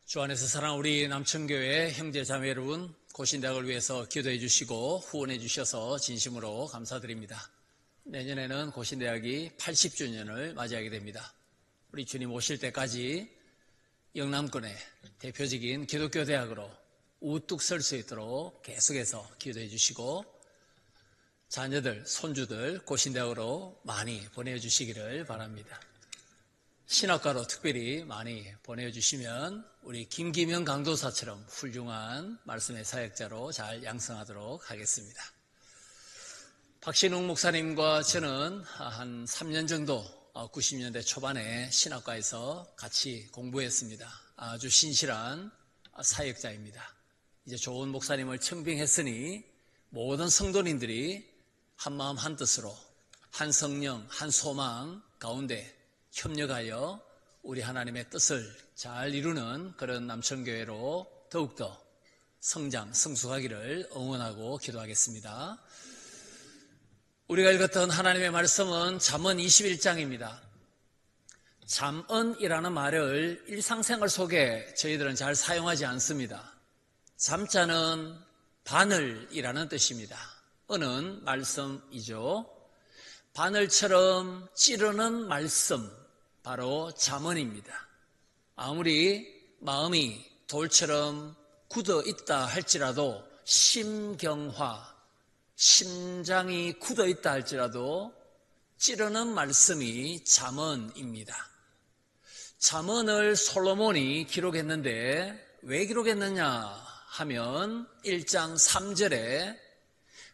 주 안에서 사랑하는 우리 남천교회 형제 자매 여러분, 고신대학을 위해서 기도해 주시고 후원해 주셔서 진심으로 감사드립니다. 내년에는 고신대학이 80주년을 맞이하게 됩니다. 우리 주님 오실 때까지 영남권의 대표적인 기독교 대학으로 우뚝 설 수 있도록 계속해서 기도해 주시고 자녀들, 손주들 고신대학으로 많이 보내주시기를 바랍니다. 신학과로 특별히 많이 보내주시면 우리 김기명 강도사처럼 훌륭한 말씀의 사역자로 잘 양성하도록 하겠습니다. 박신웅 목사님과 저는 한 3년 정도 90년대 초반에 신학과에서 같이 공부했습니다. 아주 신실한 사역자입니다. 이제 좋은 목사님을 청빙했으니 모든 성도님들이 한마음 한뜻으로 한 성령 한 소망 가운데 협력하여 우리 하나님의 뜻을 잘 이루는 그런 남천교회로 더욱더 성장, 성숙하기를 응원하고 기도하겠습니다. 우리가 읽었던 하나님의 말씀은 잠언 21장입니다. 잠언이라는 말을 일상생활 속에 저희들은 잘 사용하지 않습니다. 잠자는 바늘이라는 뜻입니다. 은은 말씀이죠. 바늘처럼 찌르는 말씀, 바로 잠언입니다. 아무리 마음이 돌처럼 굳어 있다 할지라도 심경화, 심장이 굳어 있다 할지라도 찌르는 말씀이 잠언입니다. 잠언을 솔로몬이 기록했는데 왜 기록했느냐 하면 1장 3절에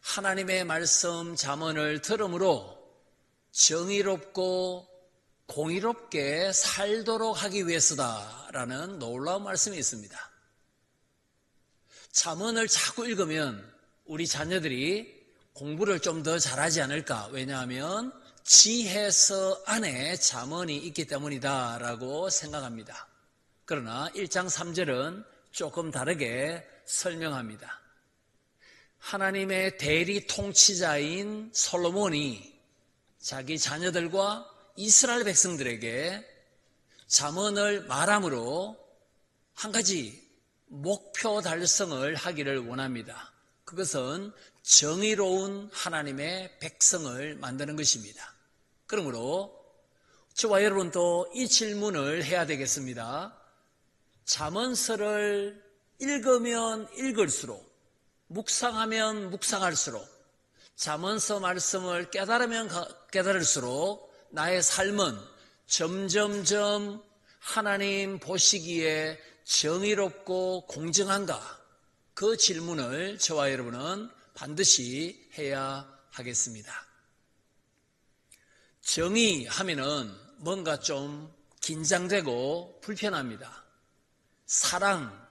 하나님의 말씀 잠언을 들음으로 정의롭고 공의롭게 살도록 하기 위해서다라는 놀라운 말씀이 있습니다. 잠언을 자꾸 읽으면 우리 자녀들이 공부를 좀 더 잘하지 않을까? 왜냐하면 지혜서 안에 잠언이 있기 때문이다라고 생각합니다. 그러나 1장 3절은 조금 다르게 설명합니다. 하나님의 대리 통치자인 솔로몬이 자기 자녀들과 이스라엘 백성들에게 잠언을 말함으로 한 가지 목표 달성을 하기를 원합니다. 그것은 정의로운 하나님의 백성을 만드는 것입니다. 그러므로 저와 여러분도 이 질문을 해야 되겠습니다. 잠언서를 읽으면 읽을수록, 묵상하면 묵상할수록, 잠언서 말씀을 깨달으면 깨달을수록 나의 삶은 점점점 하나님 보시기에 정의롭고 공정한가? 그 질문을 저와 여러분은 반드시 해야 하겠습니다. 정의하면은 뭔가 좀 긴장되고 불편합니다. 사랑,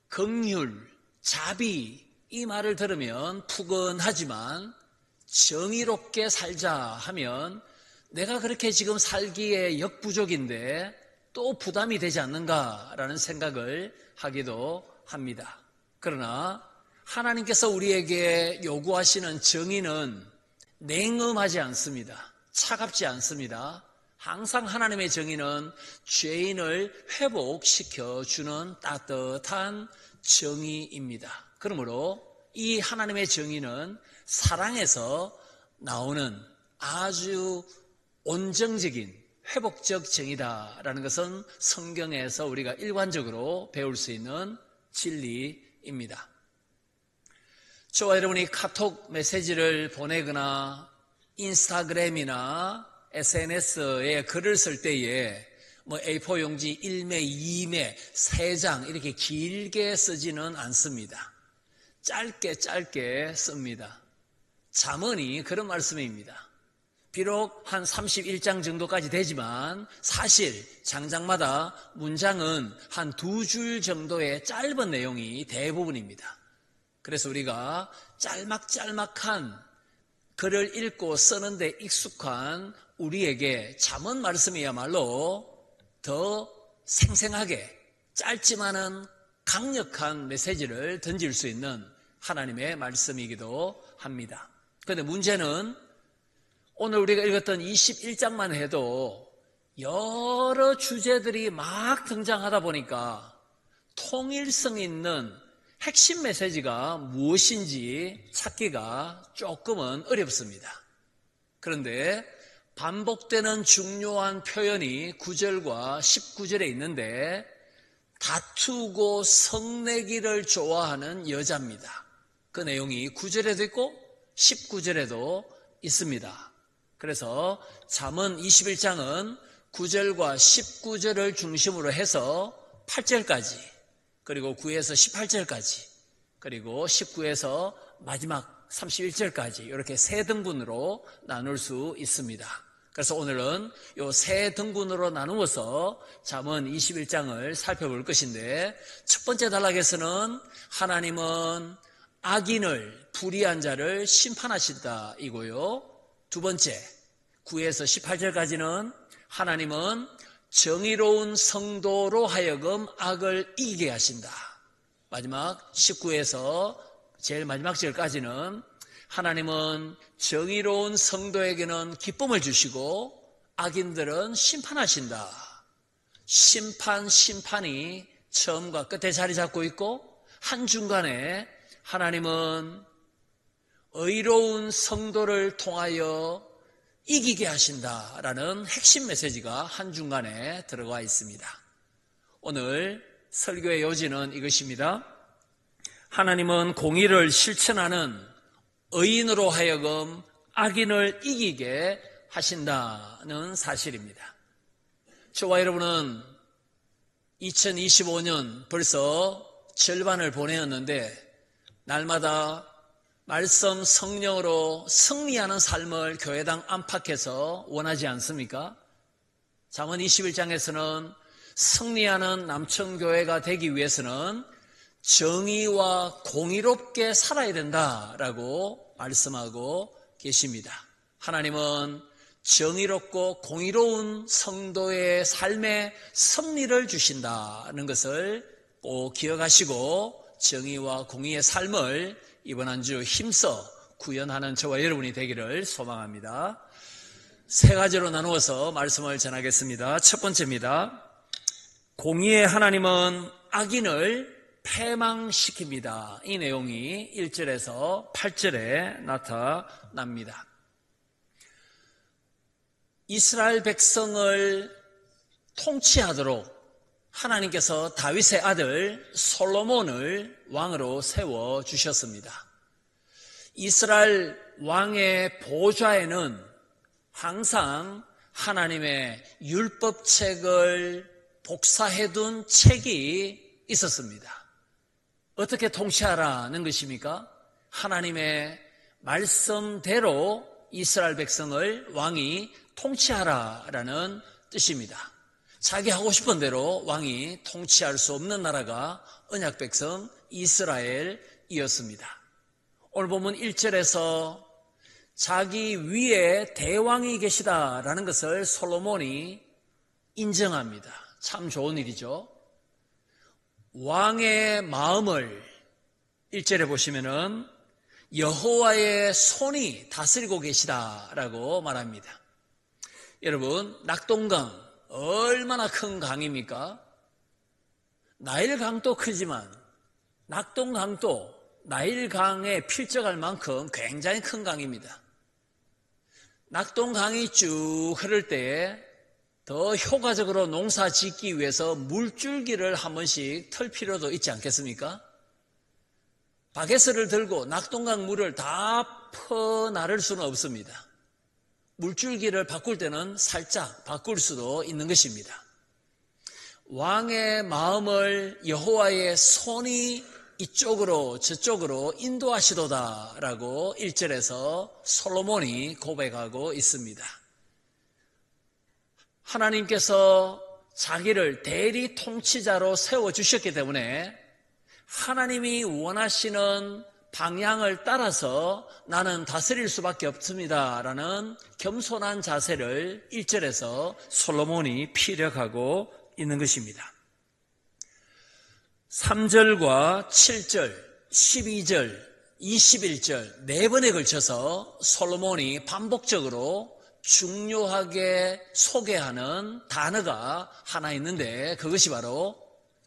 긍휼, 자비 이 말을 들으면 푸근하지만 정의롭게 살자 하면 내가 그렇게 지금 살기에 역부족인데 또 부담이 되지 않는가라는 생각을 하기도 합니다. 그러나 하나님께서 우리에게 요구하시는 정의는 냉엄하지 않습니다. 차갑지 않습니다. 항상 하나님의 정의는 죄인을 회복시켜주는 따뜻한 정의입니다. 그러므로 이 하나님의 정의는 사랑에서 나오는 아주 온정적인 회복적 정의다라는 것은 성경에서 우리가 일관적으로 배울 수 있는 진리입니다. 저와 여러분이 카톡 메시지를 보내거나 인스타그램이나 SNS에 글을 쓸 때에 A4 용지 1매, 2매, 3장 이렇게 길게 쓰지는 않습니다. 짧게 씁니다. 잠언이 그런 말씀입니다. 비록 한 31장 정도까지 되지만 사실 장장마다 문장은 한 2줄 정도의 짧은 내용이 대부분입니다. 그래서 우리가 짤막짤막한 글을 읽고 쓰는데 익숙한 우리에게 잠언 말씀이야말로 더 생생하게 짧지만은 강력한 메시지를 던질 수 있는 하나님의 말씀이기도 합니다. 그런데 문제는 오늘 우리가 읽었던 21장만 해도 여러 주제들이 막 등장하다 보니까 통일성 있는 핵심 메시지가 무엇인지 찾기가 조금은 어렵습니다. 그런데 반복되는 중요한 표현이 9절과 19절에 있는데 다투고 성내기를 좋아하는 여자입니다. 그 내용이 9절에도 있고 19절에도 있습니다. 그래서 잠언 21장은 9절과 19절을 중심으로 해서 8절까지, 그리고 9에서 18절까지, 그리고 19에서 마지막 31절까지 이렇게 세 등분으로 나눌 수 있습니다. 그래서 오늘은 이 세 등분으로 나누어서 잠언 21장을 살펴볼 것인데, 첫 번째 단락에서는 하나님은 악인을, 불의한 자를 심판하신다 이고요. 두 번째 9에서 18절까지는 하나님은 정의로운 성도로 하여금 악을 이기게 하신다. 마지막 19에서 제일 마지막 절까지는 하나님은 정의로운 성도에게는 기쁨을 주시고 악인들은 심판하신다. 심판이 처음과 끝에 자리 잡고 있고, 한중간에 하나님은 의로운 성도를 통하여 이기게 하신다라는 핵심 메시지가 한중간에 들어가 있습니다. 오늘 설교의 요지는 이것입니다. 하나님은 공의를 실천하는 의인으로 하여금 악인을 이기게 하신다는 사실입니다. 저와 여러분은 2025년 벌써 절반을 보내었는데 날마다 말씀 성령으로 승리하는 삶을 교회당 안팎에서 원하지 않습니까? 잠언 21장에서는 승리하는 남천교회가 되기 위해서는 정의와 공의롭게 살아야 된다라고 말씀하고 계십니다. 하나님은 정의롭고 공의로운 성도의 삶에 승리를 주신다는 것을 꼭 기억하시고 정의와 공의의 삶을 이번 한 주 힘써 구현하는 저와 여러분이 되기를 소망합니다. 세 가지로 나누어서 말씀을 전하겠습니다. 첫 번째입니다. 공의의 하나님은 악인을 패망시킵니다. 이 내용이 1절에서 8절에 나타납니다. 이스라엘 백성을 통치하도록 하나님께서 다윗의 아들 솔로몬을 왕으로 세워주셨습니다. 이스라엘 왕의 보좌에는 항상 하나님의 율법책을 복사해둔 책이 있었습니다. 어떻게 통치하라는 것입니까? 하나님의 말씀대로 이스라엘 백성을 왕이 통치하라라는 뜻입니다. 자기 하고 싶은 대로 왕이 통치할 수 없는 나라가 언약 백성 이스라엘이었습니다. 오늘 보면 1절에서 자기 위에 대왕이 계시다라는 것을 솔로몬이 인정합니다. 참 좋은 일이죠. 왕의 마음을 1절에 보시면은 여호와의 손이 다스리고 계시다라고 말합니다. 여러분, 낙동강 얼마나 큰 강입니까? 나일강도 크지만 낙동강도 나일강에 필적할 만큼 굉장히 큰 강입니다. 낙동강이 쭉 흐를 때에 더 효과적으로 농사 짓기 위해서 물줄기를 한 번씩 틀 필요도 있지 않겠습니까? 바게스를 들고 낙동강 물을 다 퍼나를 수는 없습니다. 물줄기를 바꿀 때는 살짝 바꿀 수도 있는 것입니다. 왕의 마음을 여호와의 손이 이쪽으로 저쪽으로 인도하시도다라고 1절에서 솔로몬이 고백하고 있습니다. 하나님께서 자기를 대리 통치자로 세워주셨기 때문에 하나님이 원하시는 방향을 따라서 나는 다스릴 수밖에 없습니다라는 겸손한 자세를 1절에서 솔로몬이 피력하고 있는 것입니다. 3절과 7절, 12절, 21절 네 번에 걸쳐서 솔로몬이 반복적으로 중요하게 소개하는 단어가 하나 있는데 그것이 바로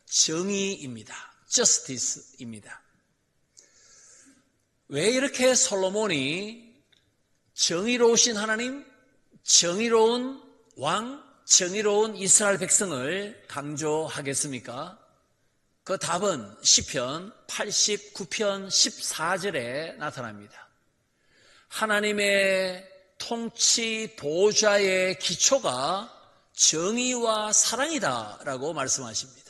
정의입니다. justice입니다. 왜 이렇게 솔로몬이 정의로우신 하나님, 정의로운 왕, 정의로운 이스라엘 백성을 강조하겠습니까? 그 답은 시편 89편 14절에 나타납니다. 하나님의 통치 보좌의 기초가 정의와 사랑이다라고 말씀하십니다.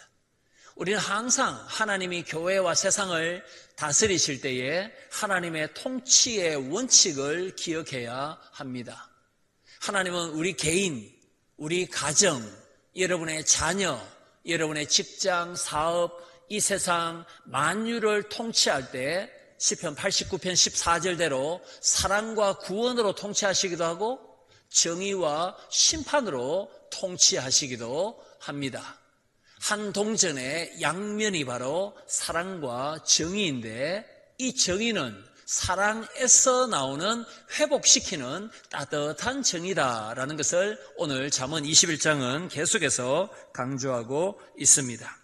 우리는 항상 하나님이 교회와 세상을 다스리실 때에 하나님의 통치의 원칙을 기억해야 합니다. 하나님은 우리 개인, 우리 가정, 여러분의 자녀, 여러분의 직장, 사업, 이 세상 만유를 통치할 때 시편 89편 14절대로 사랑과 구원으로 통치하시기도 하고 정의와 심판으로 통치하시기도 합니다. 한 동전의 양면이 바로 사랑과 정의인데 이 정의는 사랑에서 나오는 회복시키는 따뜻한 정의다라는 것을 오늘 잠언 21장은 계속해서 강조하고 있습니다.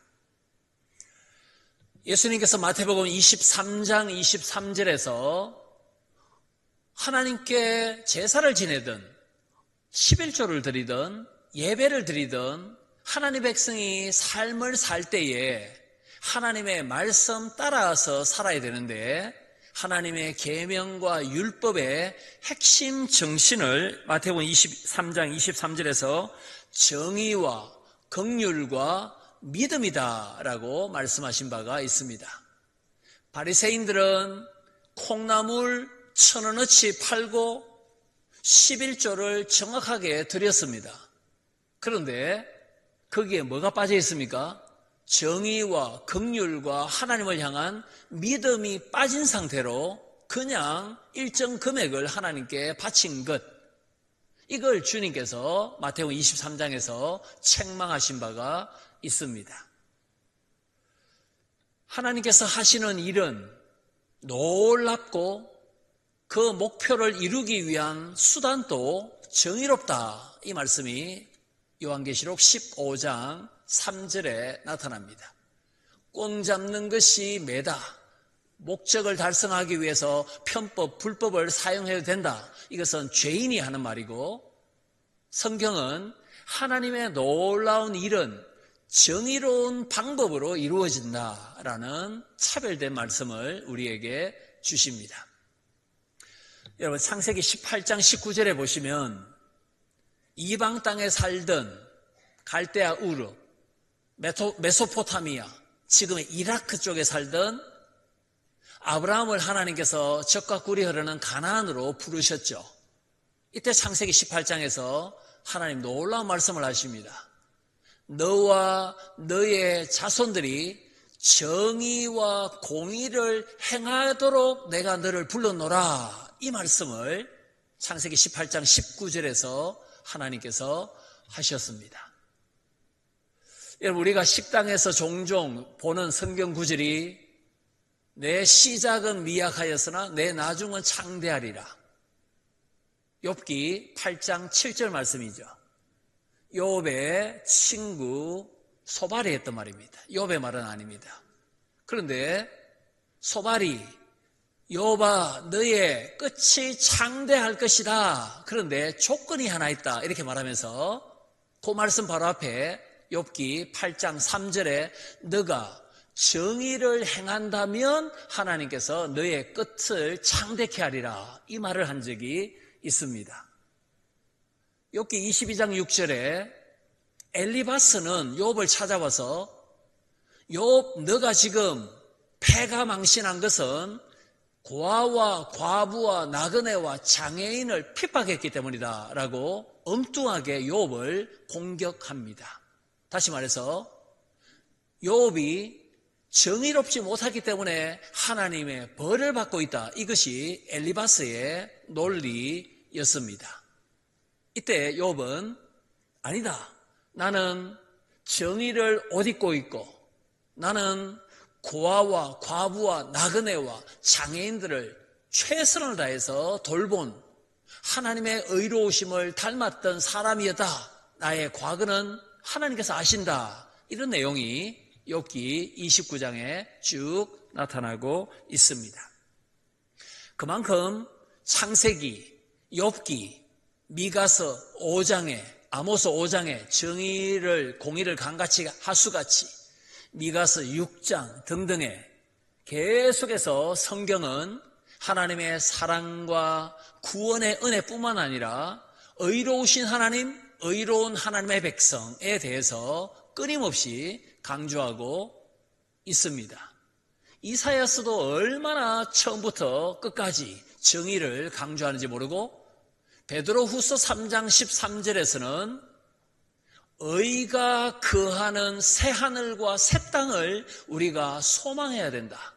예수님께서 마태복음 23장 23절에서 하나님께 제사를 지내든 11조를 드리든 예배를 드리든 하나님 백성이 삶을 살 때에 하나님의 말씀 따라서 살아야 되는데 하나님의 계명과 율법의 핵심 정신을 마태복음 23장 23절에서 정의와 긍휼과 믿음이다라고 말씀하신 바가 있습니다. 바리새인들은 콩나물 1,000원어치 팔고 11조를 정확하게 드렸습니다. 그런데 거기에 뭐가 빠져 있습니까? 정의와 긍휼과 하나님을 향한 믿음이 빠진 상태로 그냥 일정 금액을 하나님께 바친 것, 이걸 주님께서 마태복음 23장에서 책망하신 바가 있습니다. 하나님께서 하시는 일은 놀랍고 그 목표를 이루기 위한 수단도 정의롭다, 이 말씀이 요한계시록 15장 3절에 나타납니다. 꽁 잡는 것이 매다, 목적을 달성하기 위해서 편법, 불법을 사용해도 된다, 이것은 죄인이 하는 말이고, 성경은 하나님의 놀라운 일은 정의로운 방법으로 이루어진다라는 차별된 말씀을 우리에게 주십니다. 여러분, 창세기 18장 19절에 보시면 이방 땅에 살던 갈대아 우르, 메소포타미아, 지금의 이라크 쪽에 살던 아브라함을 하나님께서 젖과 꿀이 흐르는 가나안으로 부르셨죠. 이때 창세기 18장에서 하나님 놀라운 말씀을 하십니다. 너와 너의 자손들이 정의와 공의를 행하도록 내가 너를 불러노라, 이 말씀을 창세기 18장 19절에서 하나님께서 하셨습니다. 여러분, 우리가 식당에서 종종 보는 성경 구절이 내 시작은 미약하였으나 내 나중은 창대하리라. 욥기 8장 7절 말씀이죠. 욥의 친구 소발이 했던 말입니다. 욥의 말은 아닙니다. 그런데 소발이 욥아, 너의 끝이 창대할 것이다. 그런데 조건이 하나 있다, 이렇게 말하면서 그 말씀 바로 앞에 욥기 8장 3절에 너가 정의를 행한다면 하나님께서 너의 끝을 창대케 하리라, 이 말을 한 적이 있습니다. 욥기 22장 6절에 엘리바스는 욥을 찾아와서 욥, 너가 지금 패가 망신한 것은 고아와 과부와 나그네와 장애인을 핍박했기 때문이다 라고 엉뚱하게 욥을 공격합니다. 다시 말해서 욥이 정의롭지 못하기 때문에 하나님의 벌을 받고 있다, 이것이 엘리바스의 논리였습니다. 이때 욥은 아니다, 나는 정의를 옷 입고 있고 나는 고아와 과부와 나그네와 장애인들을 최선을 다해서 돌본 하나님의 의로우심을 닮았던 사람이었다, 나의 과거는 하나님께서 아신다, 이런 내용이 욥기 29장에 쭉 나타나고 있습니다. 그만큼 창세기, 욥기, 미가서 5장에, 아모스 5장에 정의를, 공의를 강같이 하수같이, 미가서 6장 등등에 계속해서 성경은 하나님의 사랑과 구원의 은혜뿐만 아니라 의로우신 하나님, 의로운 하나님의 백성에 대해서 끊임없이 강조하고 있습니다. 이사야서도 얼마나 처음부터 끝까지 정의를 강조하는지 모르고 베드로후서 3장 13절에서는 의가 거하는 새하늘과 새 땅을 우리가 소망해야 된다.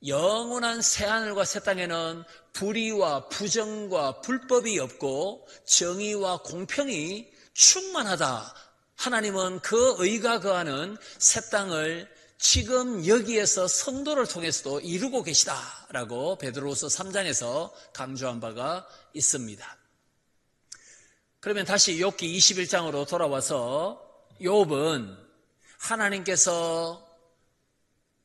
영원한 새하늘과 새 땅에는 불의와 부정과 불법이 없고 정의와 공평이 충만하다. 하나님은 그 의가 거하는 새 땅을 지금 여기에서 성도를 통해서도 이루고 계시다라고 베드로후서 3장에서 강조한 바가 있습니다. 그러면 다시 욥기 21장으로 돌아와서 욥은 하나님께서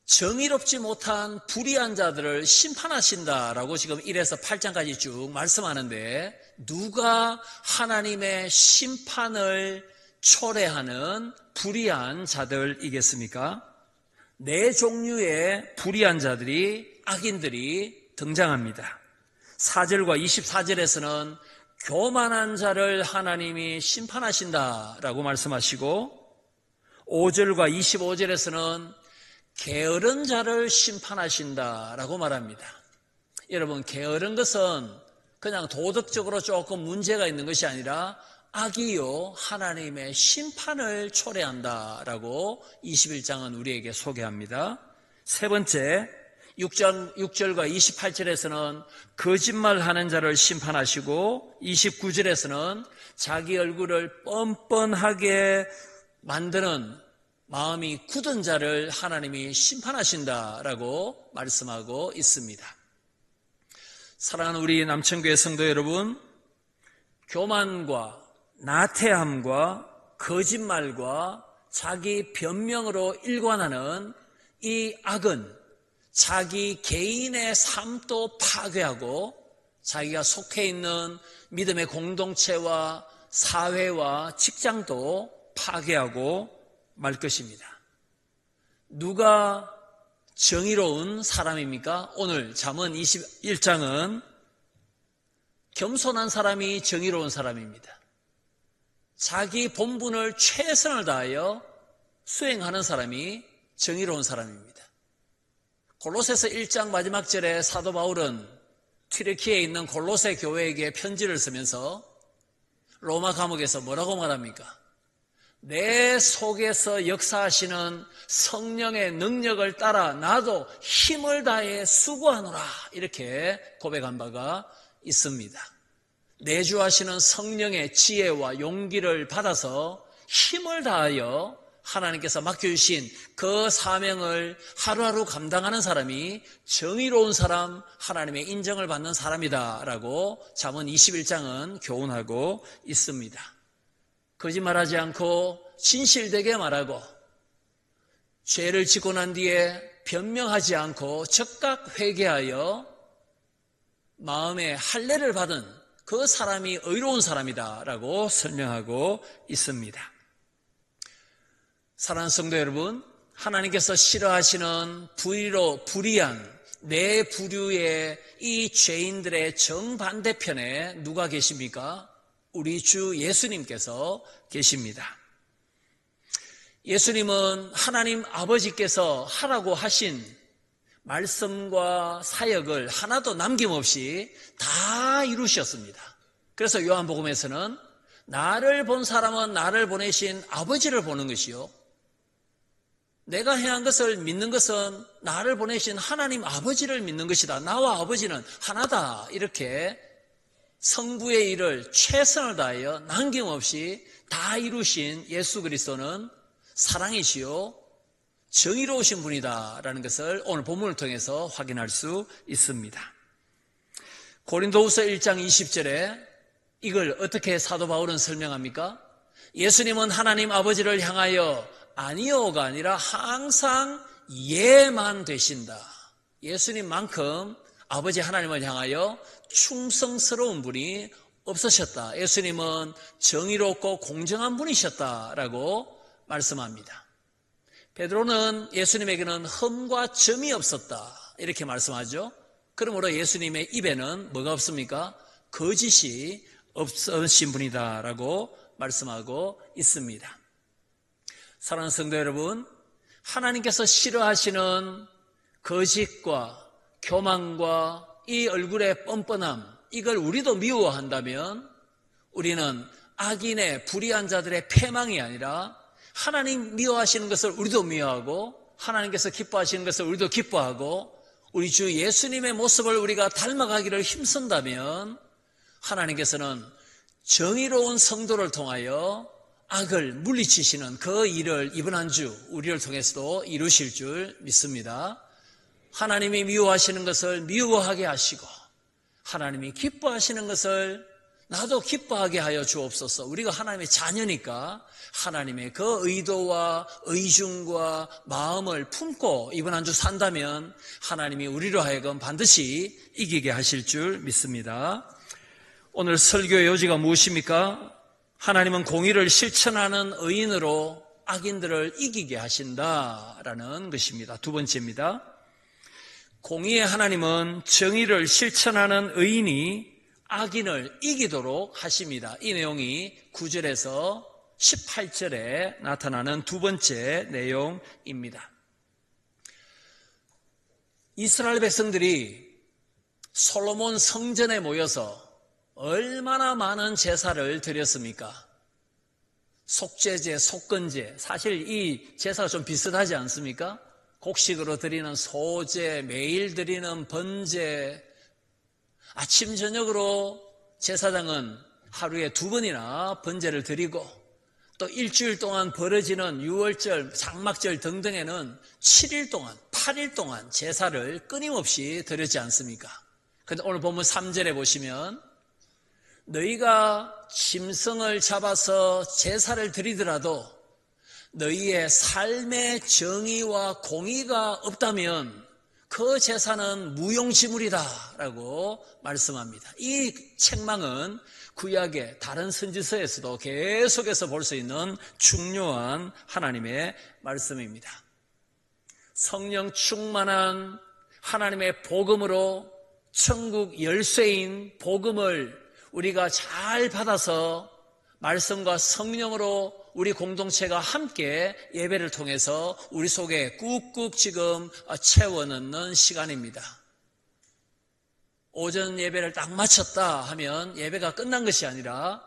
정의롭지 못한 불의한 자들을 심판하신다라고 지금 1에서 8장까지 쭉 말씀하는데 누가 하나님의 심판을 초래하는 불의한 자들이겠습니까? 네 종류의 불의한 자들이, 악인들이 등장합니다. 4절과 24절에서는 교만한 자를 하나님이 심판하신다라고 말씀하시고 5절과 25절에서는 게으른 자를 심판하신다라고 말합니다. 여러분, 게으른 것은 그냥 도덕적으로 조금 문제가 있는 것이 아니라 악이요 하나님의 심판을 초래한다라고 21장은 우리에게 소개합니다. 세 번째, 6절과 28절에서는 거짓말하는 자를 심판하시고 29절에서는 자기 얼굴을 뻔뻔하게 만드는 마음이 굳은 자를 하나님이 심판하신다라고 말씀하고 있습니다. 사랑하는 우리 남천교회 성도 여러분, 교만과 나태함과 거짓말과 자기 변명으로 일관하는 이 악은 자기 개인의 삶도 파괴하고 자기가 속해 있는 믿음의 공동체와 사회와 직장도 파괴하고 말 것입니다. 누가 정의로운 사람입니까? 오늘 잠언 21장은 겸손한 사람이 정의로운 사람입니다. 자기 본분을 최선을 다하여 수행하는 사람이 정의로운 사람입니다. 골로새서 1장 마지막 절에 사도 바울은 튀르키에 있는 골로새 교회에게 편지를 쓰면서 로마 감옥에서 뭐라고 말합니까? 내 속에서 역사하시는 성령의 능력을 따라 나도 힘을 다해 수고하노라, 이렇게 고백한 바가 있습니다. 내주하시는 성령의 지혜와 용기를 받아서 힘을 다하여 하나님께서 맡겨주신 그 사명을 하루하루 감당하는 사람이 정의로운 사람, 하나님의 인정을 받는 사람이다라고 잠언 21장은 교훈하고 있습니다. 거짓말하지 않고 진실되게 말하고 죄를 짓고 난 뒤에 변명하지 않고 즉각 회개하여 마음의 할례를 받은 그 사람이 의로운 사람이다라고 설명하고 있습니다. 사랑하는 성도 여러분, 하나님께서 싫어하시는 불의한 네 부류의 이 죄인들의 정반대편에 누가 계십니까? 우리 주 예수님께서 계십니다. 예수님은 하나님 아버지께서 하라고 하신 말씀과 사역을 하나도 남김없이 다 이루셨습니다. 그래서 요한복음에서는 나를 본 사람은 나를 보내신 아버지를 보는 것이요, 내가 행한 것을 믿는 것은 나를 보내신 하나님 아버지를 믿는 것이다. 나와 아버지는 하나다. 이렇게 성부의 일을 최선을 다하여 남김없이 다 이루신 예수 그리스도는 사랑이시요 정의로우신 분이다라는 것을 오늘 본문을 통해서 확인할 수 있습니다. 고린도후서 1장 20절에 이걸 어떻게 사도 바울은 설명합니까? 예수님은 하나님 아버지를 향하여 아니요가 아니라 항상 예만 되신다. 예수님만큼 아버지 하나님을 향하여 충성스러운 분이 없으셨다. 예수님은 정의롭고 공정한 분이셨다라고 말씀합니다. 베드로는 예수님에게는 흠과 점이 없었다 이렇게 말씀하죠. 그러므로 예수님의 입에는 뭐가 없습니까? 거짓이 없으신 분이다라고 말씀하고 있습니다. 사랑하는 성도 여러분, 하나님께서 싫어하시는 거짓과 교만과 이 얼굴의 뻔뻔함, 이걸 우리도 미워한다면 우리는 악인의 불의한 자들의 패망이 아니라 하나님 미워하시는 것을 우리도 미워하고 하나님께서 기뻐하시는 것을 우리도 기뻐하고 우리 주 예수님의 모습을 우리가 닮아가기를 힘쓴다면 하나님께서는 정의로운 성도를 통하여 악을 물리치시는 그 일을 이번 한 주 우리를 통해서도 이루실 줄 믿습니다. 하나님이 미워하시는 것을 미워하게 하시고 하나님이 기뻐하시는 것을 나도 기뻐하게 하여 주옵소서. 우리가 하나님의 자녀니까 하나님의 그 의도와 의중과 마음을 품고 이번 한 주 산다면 하나님이 우리로 하여금 반드시 이기게 하실 줄 믿습니다. 오늘 설교의 요지가 무엇입니까? 하나님은 공의를 실천하는 의인으로 악인들을 이기게 하신다라는 것입니다. 두 번째입니다. 공의의 하나님은 정의를 실천하는 의인이 악인을 이기도록 하십니다. 이 내용이 9절에서 18절에 나타나는 두 번째 내용입니다. 이스라엘 백성들이 솔로몬 성전에 모여서 얼마나 많은 제사를 드렸습니까? 속죄제, 속건제, 사실 이 제사가 좀 비슷하지 않습니까? 곡식으로 드리는 소제, 매일 드리는 번제, 아침 저녁으로 제사장은 하루에 2번이나 번제를 드리고 또 일주일 동안 벌어지는 유월절, 장막절 등등에는 7일 동안, 8일 동안 제사를 끊임없이 드렸지 않습니까? 그런데 오늘 본문 3절에 보시면 너희가 짐승을 잡아서 제사를 드리더라도 너희의 삶의 정의와 공의가 없다면 그 제사는 무용지물이다 라고 말씀합니다. 이 책망은 구약의 다른 선지서에서도 계속해서 볼 수 있는 중요한 하나님의 말씀입니다. 성령 충만한 하나님의 복음으로 천국 열쇠인 복음을 우리가 잘 받아서 말씀과 성령으로 우리 공동체가 함께 예배를 통해서 우리 속에 꾹꾹 지금 채워넣는 시간입니다. 오전 예배를 딱 마쳤다 하면 예배가 끝난 것이 아니라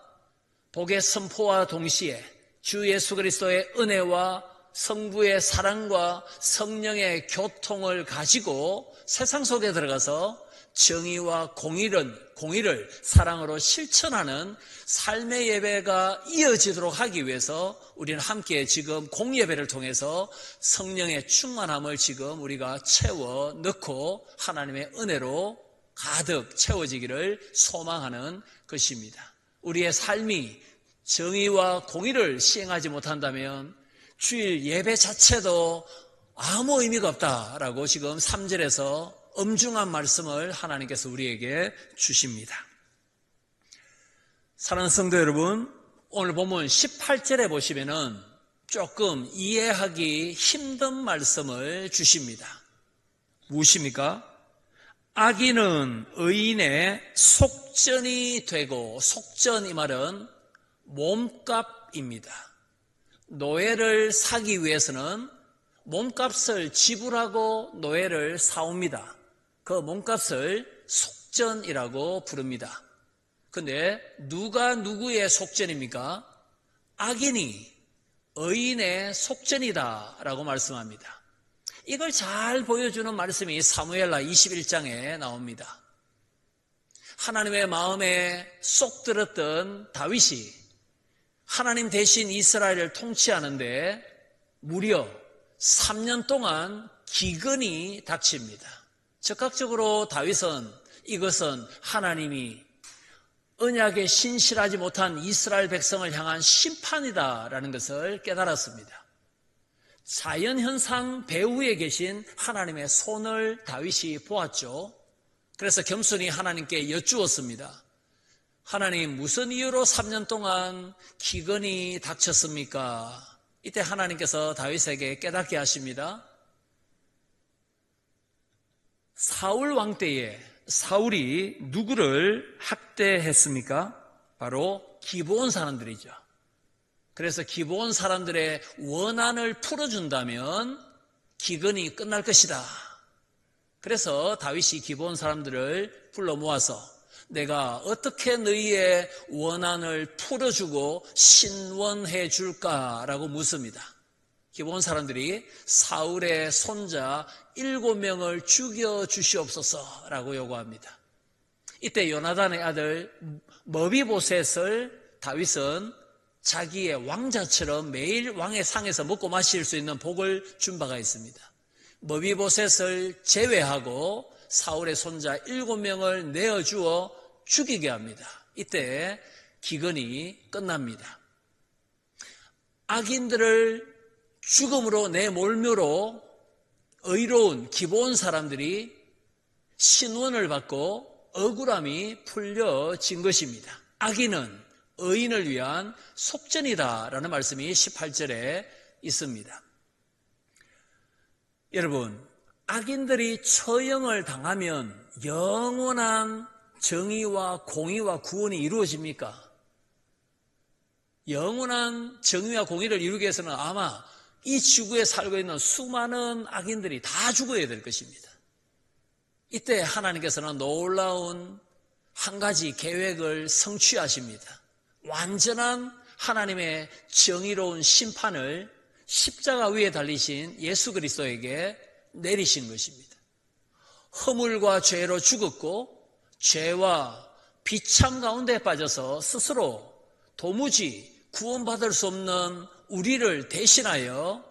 복의 선포와 동시에 주 예수 그리스도의 은혜와 성부의 사랑과 성령의 교통을 가지고 세상 속에 들어가서 정의와 공의를 사랑으로 실천하는 삶의 예배가 이어지도록 하기 위해서 우리는 함께 지금 공예배를 통해서 성령의 충만함을 지금 우리가 채워 넣고 하나님의 은혜로 가득 채워지기를 소망하는 것입니다. 우리의 삶이 정의와 공의를 시행하지 못한다면 주일 예배 자체도 아무 의미가 없다라고 지금 3절에서 엄중한 말씀을 하나님께서 우리에게 주십니다. 사랑하는 성도 여러분, 오늘 본문 18절에 보시면은 조금 이해하기 힘든 말씀을 주십니다. 무엇입니까? 악인은 의인의 속전이 되고, 속전 이 말은 몸값입니다. 노예를 사기 위해서는 몸값을 지불하고 노예를 사옵니다. 그 몸값을 속전이라고 부릅니다. 그런데 누가 누구의 속전입니까? 악인이 의인의 속전이다 라고 말씀합니다. 이걸 잘 보여주는 말씀이 사무엘하 21장에 나옵니다. 하나님의 마음에 쏙 들었던 다윗이 하나님 대신 이스라엘을 통치하는데 무려 3년 동안 기근이 닥칩니다. 즉각적으로 다윗은 이것은 하나님이 언약에 신실하지 못한 이스라엘 백성을 향한 심판이다라는 것을 깨달았습니다. 자연현상 배후에 계신 하나님의 손을 다윗이 보았죠. 그래서 겸손히 하나님께 여쭈었습니다. 하나님, 무슨 이유로 3년 동안 기근이 닥쳤습니까? 이때 하나님께서 다윗에게 깨닫게 하십니다. 사울 왕 때에 사울이 누구를 학대했습니까? 바로 기브온 사람들이죠. 그래서 기브온 사람들의 원한을 풀어준다면 기근이 끝날 것이다. 그래서 다윗이 기브온 사람들을 불러 모아서 내가 어떻게 너희의 원한을 풀어주고 신원해 줄까라고 묻습니다. 기브온 사람들이 사울의 손자 7명을 죽여주시옵소서라고 요구합니다. 이때 요나단의 아들 머비보셋을 다윗은 자기의 왕자처럼 매일 왕의 상에서 먹고 마실 수 있는 복을 준 바가 있습니다. 머비보셋을 제외하고 사울의 손자 7명을 내어주어 죽이게 합니다. 이때 기근이 끝납니다. 악인들을 죽음으로 내몰므로 의로운 기브온 사람들이 신원을 받고 억울함이 풀려진 것입니다. 악인은 의인을 위한 속전이다라는 말씀이 18절에 있습니다. 여러분, 악인들이 처형을 당하면 영원한 정의와 공의와 구원이 이루어집니까? 영원한 정의와 공의를 이루기 위해서는 아마 이 지구에 살고 있는 수많은 악인들이 다 죽어야 될 것입니다. 이때 하나님께서는 놀라운 한 가지 계획을 성취하십니다. 완전한 하나님의 정의로운 심판을 십자가 위에 달리신 예수 그리스도에게 내리신 것입니다. 허물과 죄로 죽었고 죄와 비참 가운데 빠져서 스스로 도무지 구원받을 수 없는 우리를 대신하여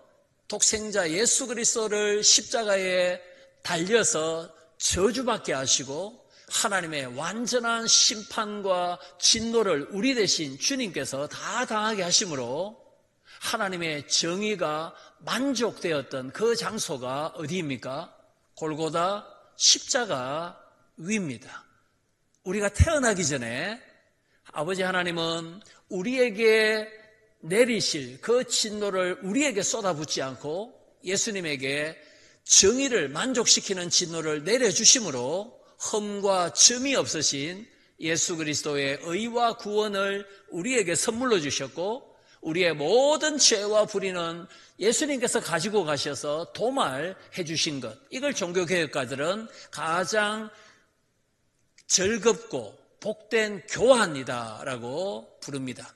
독생자 예수 그리스도를 십자가에 달려서 저주받게 하시고 하나님의 완전한 심판과 진노를 우리 대신 주님께서 다 당하게 하심으로 하나님의 정의가 만족되었던 그 장소가 어디입니까? 골고다 십자가 위입니다. 우리가 태어나기 전에 아버지 하나님은 우리에게 내리실 그 진노를 우리에게 쏟아붓지 않고 예수님에게 정의를 만족시키는 진노를 내려주심으로 흠과 점이 없으신 예수 그리스도의 의와 구원을 우리에게 선물로 주셨고 우리의 모든 죄와 불의는 예수님께서 가지고 가셔서 도말해 주신 것, 이걸 종교개혁가들은 가장 즐겁고 복된 교환이다라고 부릅니다.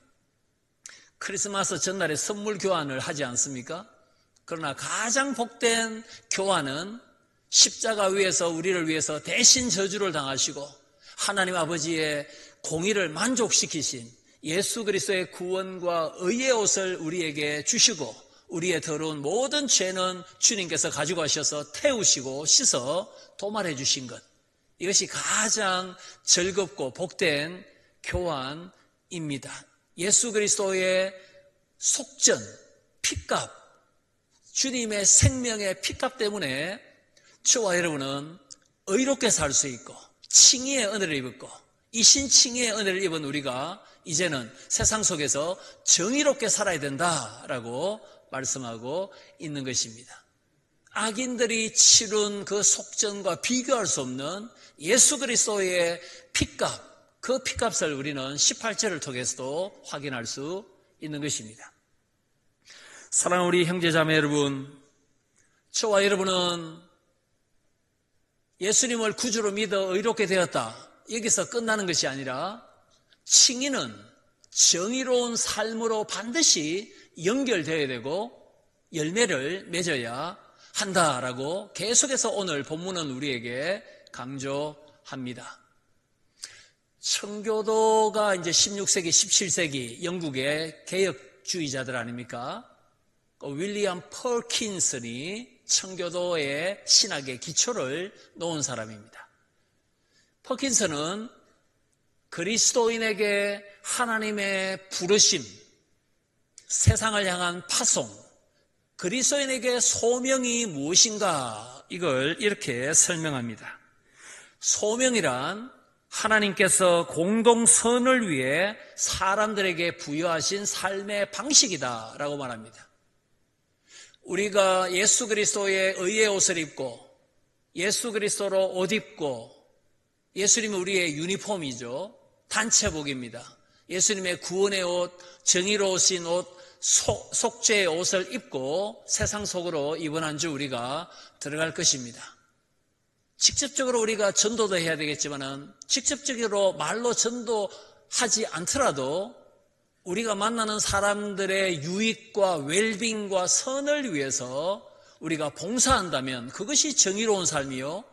크리스마스 전날에 선물 교환을 하지 않습니까? 그러나 가장 복된 교환은 십자가 위에서 우리를 위해서 대신 저주를 당하시고 하나님 아버지의 공의를 만족시키신 예수 그리스도의 구원과 의의 옷을 우리에게 주시고 우리의 더러운 모든 죄는 주님께서 가지고 가셔서 태우시고 씻어 도말해 주신 것, 이것이 가장 즐겁고 복된 교환입니다. 예수 그리스도의 속전, 핏값, 주님의 생명의 핏값 때문에 저와 여러분은 의롭게 살 수 있고 칭의의 은혜를 입었고 이 신칭의의 은혜를 입은 우리가 이제는 세상 속에서 정의롭게 살아야 된다라고 말씀하고 있는 것입니다. 악인들이 치른 그 속전과 비교할 수 없는 예수 그리스도의 핏값, 그 핏값을 우리는 18절을 통해서도 확인할 수 있는 것입니다. 사랑하는 우리 형제자매 여러분, 저와 여러분은 예수님을 구주로 믿어 의롭게 되었다, 여기서 끝나는 것이 아니라 칭의는 정의로운 삶으로 반드시 연결되어야 되고 열매를 맺어야 한다라고 계속해서 오늘 본문은 우리에게 강조합니다. 청교도가 이제 16세기, 17세기 영국의 개혁주의자들 아닙니까? 윌리엄 퍼킨슨이 청교도의 신학의 기초를 놓은 사람입니다. 퍼킨슨은 그리스도인에게 하나님의 부르심, 세상을 향한 파송, 그리스도인에게 소명이 무엇인가? 이걸 이렇게 설명합니다. 소명이란 하나님께서 공동선을 위해 사람들에게 부여하신 삶의 방식이다라고 말합니다. 우리가 예수 그리스도의 의의 옷을 입고 예수 그리스도로 옷 입고 예수님은 우리의 유니폼이죠. 단체복입니다. 예수님의 구원의 옷, 정의로우신 옷, 속죄의 옷을 입고 세상 속으로 이번 한 주 우리가 들어갈 것입니다. 직접적으로 우리가 전도도 해야 되겠지만은 직접적으로 말로 전도하지 않더라도 우리가 만나는 사람들의 유익과 웰빙과 선을 위해서 우리가 봉사한다면 그것이 정의로운 삶이요.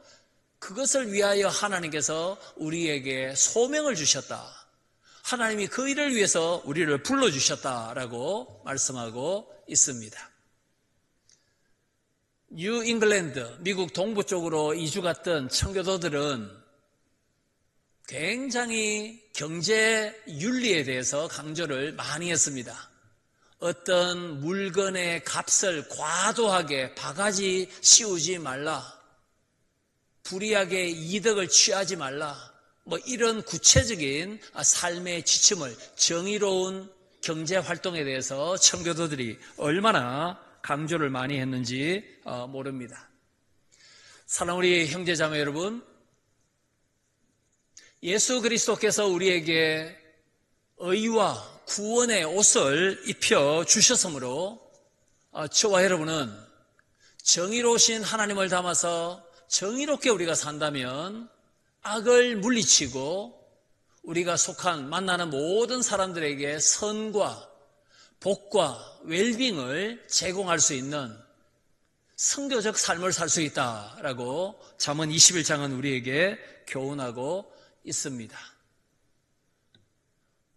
그것을 위하여 하나님께서 우리에게 소명을 주셨다. 하나님이 그 일을 위해서 우리를 불러주셨다라고 말씀하고 있습니다. 뉴 잉글랜드, 미국 동부 쪽으로 이주 갔던 청교도들은 굉장히 경제 윤리에 대해서 강조를 많이 했습니다. 어떤 물건의 값을 과도하게 바가지 씌우지 말라. 불이하게 이득을 취하지 말라. 이런 구체적인 삶의 지침을 정의로운 경제 활동에 대해서 청교도들이 얼마나 강조를 많이 했는지 모릅니다. 사랑하는 우리 형제자매 여러분, 예수 그리스도께서 우리에게 의와 구원의 옷을 입혀 주셨으므로 저와 여러분은 정의로우신 하나님을 담아서 정의롭게 우리가 산다면 악을 물리치고 우리가 속한 만나는 모든 사람들에게 선과 복과 웰빙을 제공할 수 있는 선교적 삶을 살 수 있다라고 잠언 21장은 우리에게 교훈하고 있습니다.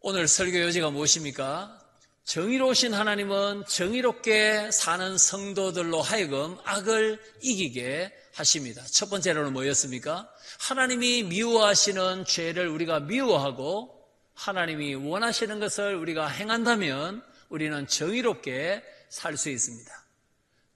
오늘 설교 요지가 무엇입니까? 정의로우신 하나님은 정의롭게 사는 성도들로 하여금 악을 이기게 하십니다. 첫 번째로는 뭐였습니까? 하나님이 미워하시는 죄를 우리가 미워하고 하나님이 원하시는 것을 우리가 행한다면 우리는 정의롭게 살 수 있습니다.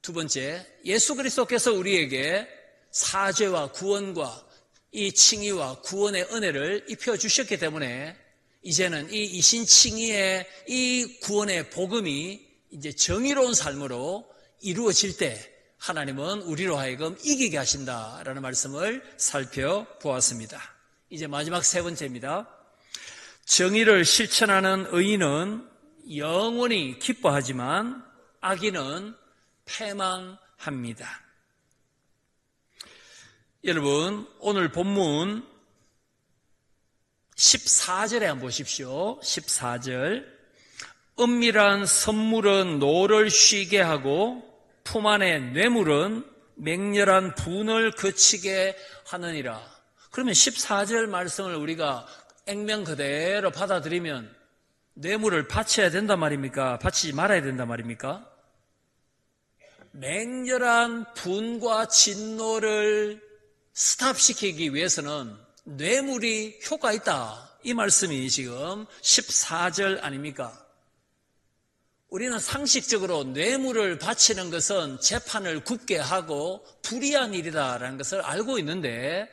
두 번째, 예수 그리스도께서 우리에게 사죄와 구원과 이 칭의와 구원의 은혜를 입혀주셨기 때문에 이제는 이 이신칭의의 이 구원의 복음이 이제 정의로운 삶으로 이루어질 때 하나님은 우리로 하여금 이기게 하신다라는 말씀을 살펴보았습니다. 이제 마지막 세 번째입니다. 정의를 실천하는 의인은 영원히 기뻐하지만 악인은 패망합니다. 여러분, 오늘 본문 14절에 한번 보십시오. 14절. 은밀한 선물은 노를 쉬게 하고 품 안의 뇌물은 맹렬한 분을 그치게 하느니라. 그러면 14절 말씀을 우리가 액면 그대로 받아들이면 뇌물을 바쳐야 된단 말입니까? 바치지 말아야 된단 말입니까? 맹렬한 분과 진노를 스탑시키기 위해서는 뇌물이 효과 있다. 이 말씀이 지금 14절 아닙니까? 우리는 상식적으로 뇌물을 바치는 것은 재판을 굳게 하고 불의한 일이다라는 것을 알고 있는데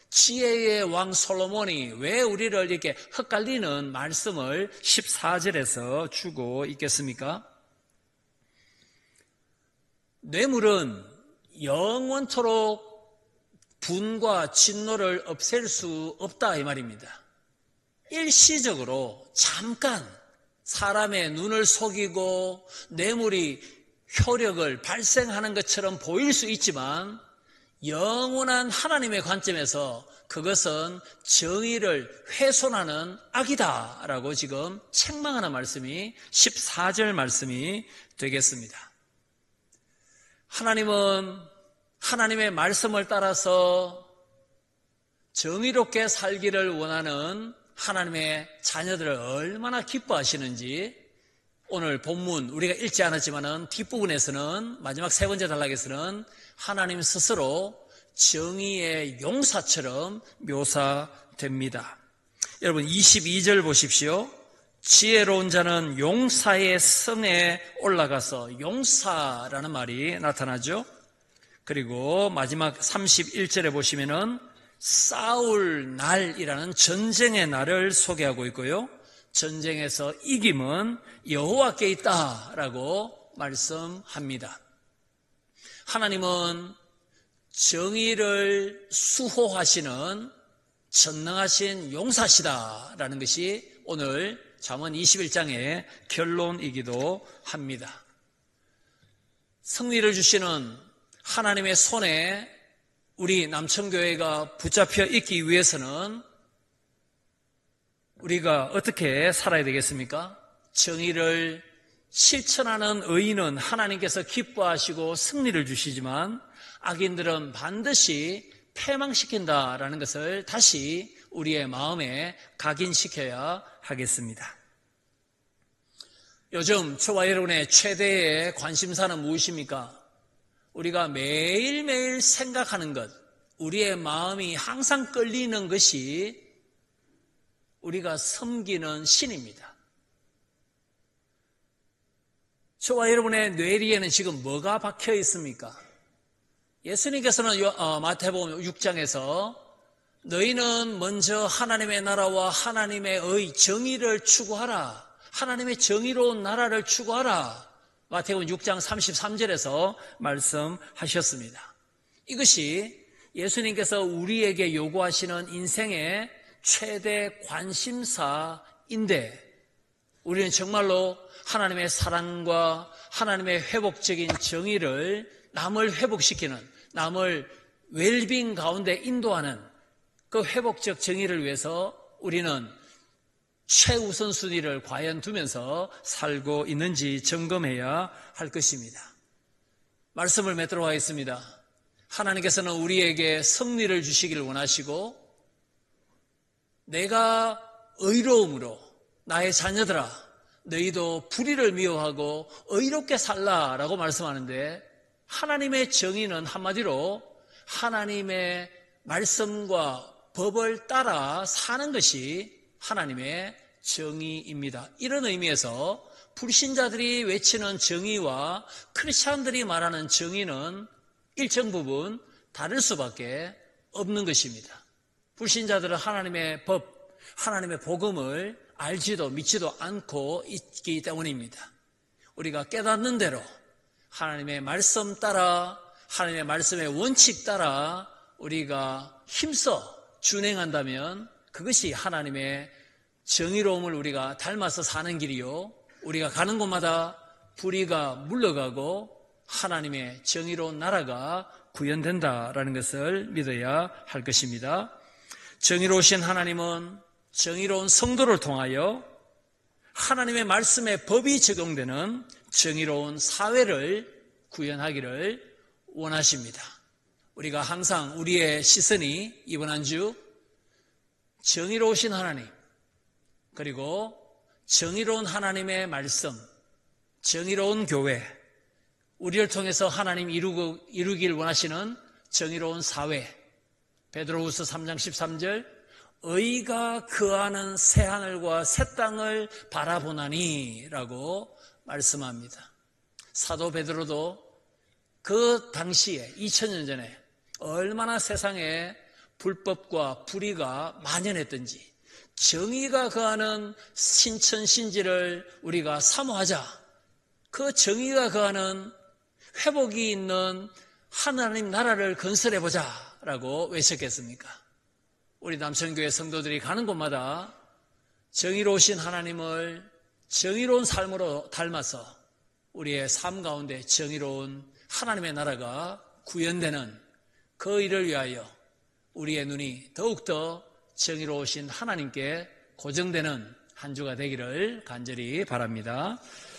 지혜의 왕 솔로몬이 왜 우리를 이렇게 헷갈리는 말씀을 14절에서 주고 있겠습니까? 뇌물은 영원토록 분과 진노를 없앨 수 없다 이 말입니다. 일시적으로 잠깐 사람의 눈을 속이고 뇌물이 효력을 발생하는 것처럼 보일 수 있지만 영원한 하나님의 관점에서 그것은 정의를 훼손하는 악이다라고 지금 책망하는 말씀이 14절 말씀이 되겠습니다. 하나님은 하나님의 말씀을 따라서 정의롭게 살기를 원하는 하나님의 자녀들을 얼마나 기뻐하시는지 오늘 본문 우리가 읽지 않았지만은 뒷부분에서는 마지막 세 번째 단락에서는 하나님 스스로 정의의 용사처럼 묘사됩니다. 여러분 22절 보십시오. 지혜로운 자는 용사의 성에 올라가서, 용사라는 말이 나타나죠. 그리고 마지막 31절에 보시면은 싸울 날이라는 전쟁의 날을 소개하고 있고요. 전쟁에서 이김은 여호와께 있다라고 말씀합니다. 하나님은 정의를 수호하시는 전능하신 용사시다라는 것이 오늘 잠언 21장의 결론이기도 합니다. 승리를 주시는 하나님의 손에 우리 남천교회가 붙잡혀 있기 위해서는 우리가 어떻게 살아야 되겠습니까? 정의를 실천하는 의인은 하나님께서 기뻐하시고 승리를 주시지만 악인들은 반드시 패망시킨다라는 것을 다시 우리의 마음에 각인시켜야 하겠습니다. 요즘 저와 여러분의 최대의 관심사는 무엇입니까? 우리가 매일매일 생각하는 것, 우리의 마음이 항상 끌리는 것이 우리가 섬기는 신입니다. 저와 여러분의 뇌리에는 지금 뭐가 박혀 있습니까? 예수님께서는 마태복음 6장에서 너희는 먼저 하나님의 나라와 하나님의 정의를 추구하라. 하나님의 정의로운 나라를 추구하라. 마태복음 6장 33절에서 말씀하셨습니다. 이것이 예수님께서 우리에게 요구하시는 인생의 최대 관심사인데 우리는 정말로 하나님의 사랑과 하나님의 회복적인 정의를 남을 회복시키는, 남을 웰빙 가운데 인도하는 그 회복적 정의를 위해서 우리는 최우선순위를 과연 두면서 살고 있는지 점검해야 할 것입니다. 말씀을 맺도록 하겠습니다. 하나님께서는 우리에게 승리를 주시기를 원하시고 내가 의로움으로 나의 자녀들아 너희도 불의를 미워하고 의롭게 살라라고 말씀하는데 하나님의 정의는 한마디로 하나님의 말씀과 법을 따라 사는 것이 하나님의 정의입니다. 이런 의미에서 불신자들이 외치는 정의와 크리스찬들이 말하는 정의는 일정 부분 다를 수밖에 없는 것입니다. 불신자들은 하나님의 법, 하나님의 복음을 알지도 믿지도 않고 있기 때문입니다. 우리가 깨닫는 대로 하나님의 말씀 따라, 하나님의 말씀의 원칙 따라 우리가 힘써 준행한다면 그것이 하나님의 정의로움을 우리가 닮아서 사는 길이요, 우리가 가는 곳마다 불의가 물러가고 하나님의 정의로운 나라가 구현된다라는 것을 믿어야 할 것입니다. 정의로우신 하나님은 정의로운 성도를 통하여 하나님의 말씀의 법이 적용되는 정의로운 사회를 구현하기를 원하십니다. 우리가 항상 우리의 시선이 이번 한 주 정의로우신 하나님, 그리고 정의로운 하나님의 말씀, 정의로운 교회, 우리를 통해서 하나님 이루길 원하시는 정의로운 사회, 베드로후서 3장 13절 의가 거하는 새하늘과 새 땅을 바라보나니 라고 말씀합니다. 사도 베드로도 그 당시에 2000년 전에 얼마나 세상에 불법과 불의가 만연했던지 정의가 거하는 신천신지를 우리가 사모하자. 그 정의가 거하는 회복이 있는 하나님 나라를 건설해보자 라고 외쳤겠습니까? 우리 남천교회 성도들이 가는 곳마다 정의로우신 하나님을 정의로운 삶으로 닮아서 우리의 삶 가운데 정의로운 하나님의 나라가 구현되는 그 일을 위하여 우리의 눈이 더욱더 정의로우신 하나님께 고정되는 한 주가 되기를 간절히 바랍니다.